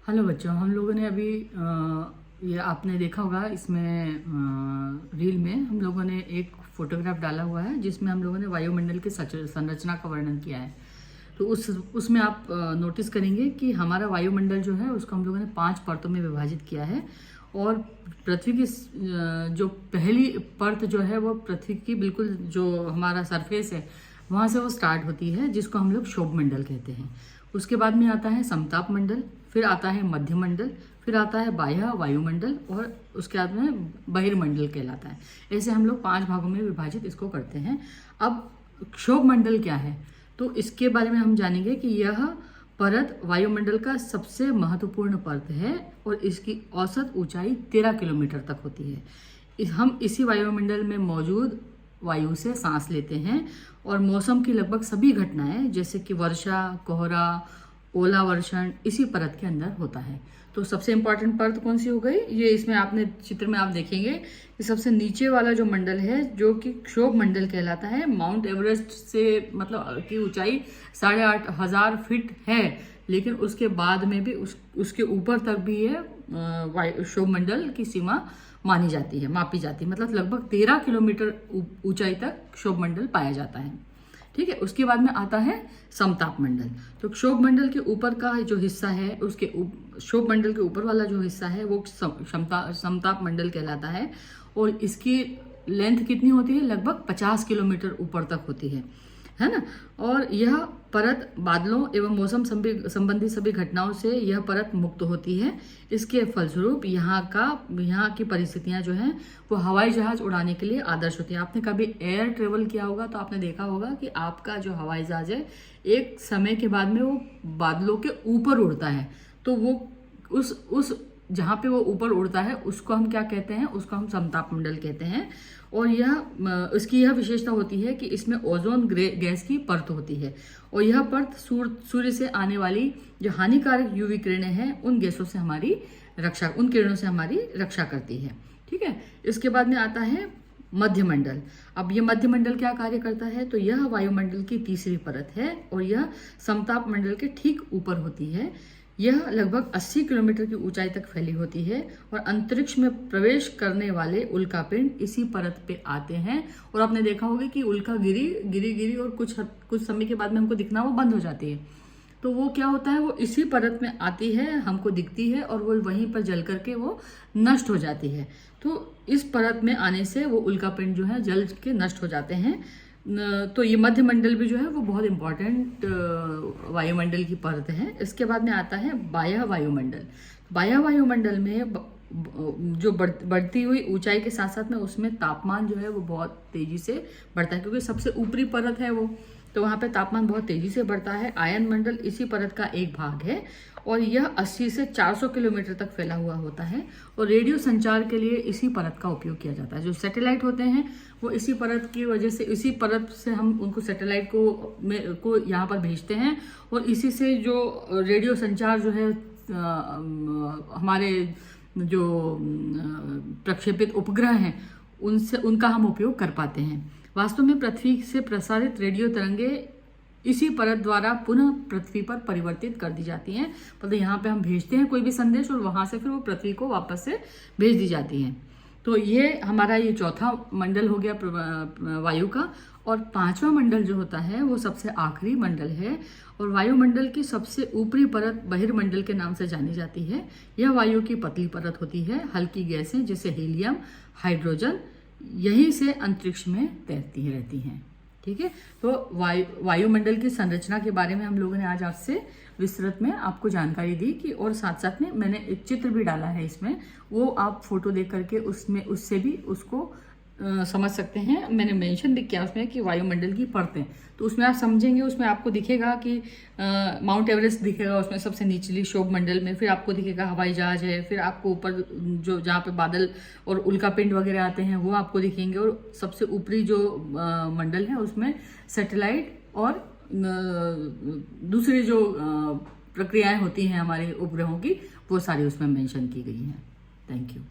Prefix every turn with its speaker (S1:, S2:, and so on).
S1: Hello बच्चों, हम लोगों ने अभी ये आपने देखा होगा इसमें रील में हम लोगों ने एक फोटोग्राफ डाला हुआ है जिसमें हम लोगों ने वायुमंडल की संरचना का वर्णन किया है। तो उसमें आप नोटिस करेंगे कि हमारा वायुमंडल जो है उसको हम लोगों ने 5 परतों में विभाजित किया है। और पृथ्वी की जो पहली परत जो है वो पृथ्वी की बिल्कुल जो हमारा सरफेस है वहाँ से वो स्टार्ट होती है, जिसको हम लोग क्षोभमंडल कहते हैं। उसके बाद में आता है समताप मंडल, फिर आता है मध्यमंडल, फिर आता है बाह्य वायुमंडल और उसके बाद में बहिर्मंडल कहलाता है। ऐसे हम लोग 5 भागों में विभाजित इसको करते हैं। अब क्षोभमंडल क्या है तो इसके बारे में हम जानेंगे कि यह परत वायुमंडल का सबसे महत्वपूर्ण परत है और इसकी औसत ऊंचाई 13 किलोमीटर तक होती है। हम इसी वायुमंडल में मौजूद वायु से सांस लेते हैं और मौसम की लगभग सभी घटनाएं जैसे कि वर्षा, कोहरा, ओलावर्षण इसी परत के अंदर होता है। तो सबसे इंपॉर्टेंट परत कौन सी हो गई, ये इसमें आपने चित्र में आप देखेंगे कि सबसे नीचे वाला जो मंडल है जो कि क्षोभ मंडल कहलाता है। माउंट एवरेस्ट से मतलब की ऊंचाई 8,500 फीट है, लेकिन उसके बाद में भी उसके ऊपर तक भी ये क्षोभ मंडल की सीमा मानी जाती है, मापी जाती है। मतलब लगभग 13 किलोमीटर ऊंचाई तक क्षोभ मंडल पाया जाता है। ठीक है, उसके बाद में आता है समताप मंडल। तो क्षोभ मंडल के ऊपर का जो हिस्सा है उसके क्षोभ मंडल के ऊपर वाला जो हिस्सा है वो समताप मंडल कहलाता है और इसकी लेंथ कितनी होती है, लगभग 50 किलोमीटर ऊपर तक होती है ना। और यह परत बादलों एवं मौसम संबंधी सभी घटनाओं से यह परत मुक्त होती है। इसके फलस्वरूप यहाँ की परिस्थितियां जो हैं वो हवाई जहाज उड़ाने के लिए आदर्श होती है। आपने कभी एयर ट्रेवल किया होगा तो आपने देखा होगा कि आपका जो हवाई जहाज है एक समय के बाद में वो बादलों के ऊपर उड़ता है। तो वो उस जहाँ पे वो ऊपर उड़ता है उसको हम क्या कहते हैं, उसको हम समताप मंडल कहते हैं। और इसकी यह विशेषता होती है कि इसमें ओजोन गैस की परत होती है और यह परत सूर्य से आने वाली जो हानिकारक यूवी किरणें हैं उन गैसों से उन किरणों से हमारी रक्षा करती है। ठीक है, इसके बाद में आता है मध्यमंडल। अब ये मध्यमंडल क्या कार्य करता है तो यह वायुमंडल की तीसरी परत है और यह समताप मंडल के ठीक ऊपर होती है। यह लगभग 80 किलोमीटर की ऊंचाई तक फैली होती है और अंतरिक्ष में प्रवेश करने वाले उल्कापिंड इसी परत पे आते हैं। और आपने देखा होगा कि उल्का गिरी और कुछ समय के बाद में हमको दिखना वो बंद हो जाती है। तो वो क्या होता है, वो इसी परत में आती है, हमको दिखती है और वो वहीं पर जल करके वो नष्ट हो जाती है। तो इस परत में आने से वो उल्कापिंड जो है जल के नष्ट हो जाते हैं। तो ये मध्यमंडल भी जो है वो बहुत इंपॉर्टेंट वायुमंडल की परत है। इसके बाद में आता है बाह्य वायुमंडल। बाह्य वायुमंडल में जो बढ़ती हुई ऊंचाई के साथ साथ में उसमें तापमान जो है वो बहुत तेजी से बढ़ता है, क्योंकि सबसे ऊपरी परत है वो, तो वहाँ पे तापमान बहुत तेजी से बढ़ता है। आयन मंडल इसी परत का एक भाग है और यह 80 से 400 किलोमीटर तक फैला हुआ होता है और रेडियो संचार के लिए इसी परत का उपयोग किया जाता है। जो सैटेलाइट होते हैं वो इसी परत की वजह से, इसी परत से हम उनको सैटेलाइट को यहाँ पर भेजते हैं और इसी से जो रेडियो संचार जो है हमारे जो प्रक्षेपित उपग्रह हैं उनका हम उपयोग कर पाते हैं। वास्तव में पृथ्वी से प्रसारित रेडियो तरंगे इसी परत द्वारा पुनः पृथ्वी पर परिवर्तित कर दी जाती हैं। मतलब यहाँ पे हम भेजते हैं कोई भी संदेश और वहां से फिर वो पृथ्वी को वापस से भेज दी जाती हैं। तो ये हमारा ये चौथा मंडल हो गया वायु का। और 5वां मंडल जो होता है वो सबसे आखिरी मंडल है और वायुमंडल की सबसे ऊपरी परत बहिर्मंडल के नाम से जानी जाती है। यह वायु की पतली परत होती है। हल्की गैसें जैसे हीलियम, हाइड्रोजन यहीं से अंतरिक्ष में तैरती रहती हैं। ठीक है, तो वायुमंडल की संरचना के बारे में हम लोगों ने आज आपसे विस्तृत में आपको जानकारी दी कि, और साथ साथ में मैंने एक चित्र भी डाला है इसमें, वो आप फोटो देख करके उससे भी उसको समझ सकते हैं। मैंने मेंशन भी किया उसमें कि वायुमंडल की परतें, तो उसमें आप समझेंगे, उसमें आपको दिखेगा कि माउंट एवरेस्ट दिखेगा उसमें सबसे निचली क्षोभ मंडल में, फिर आपको दिखेगा हवाई जहाज है, फिर आपको ऊपर जो जहाँ पे बादल और उल्कापिंड वगैरह आते हैं वो आपको दिखेंगे और सबसे ऊपरी जो मंडल है उसमें सैटेलाइट और दूसरी जो प्रक्रियाएं होती हैं हमारे उपग्रहों की वो सारी उसमें मेंशन की गई हैं। Thank you.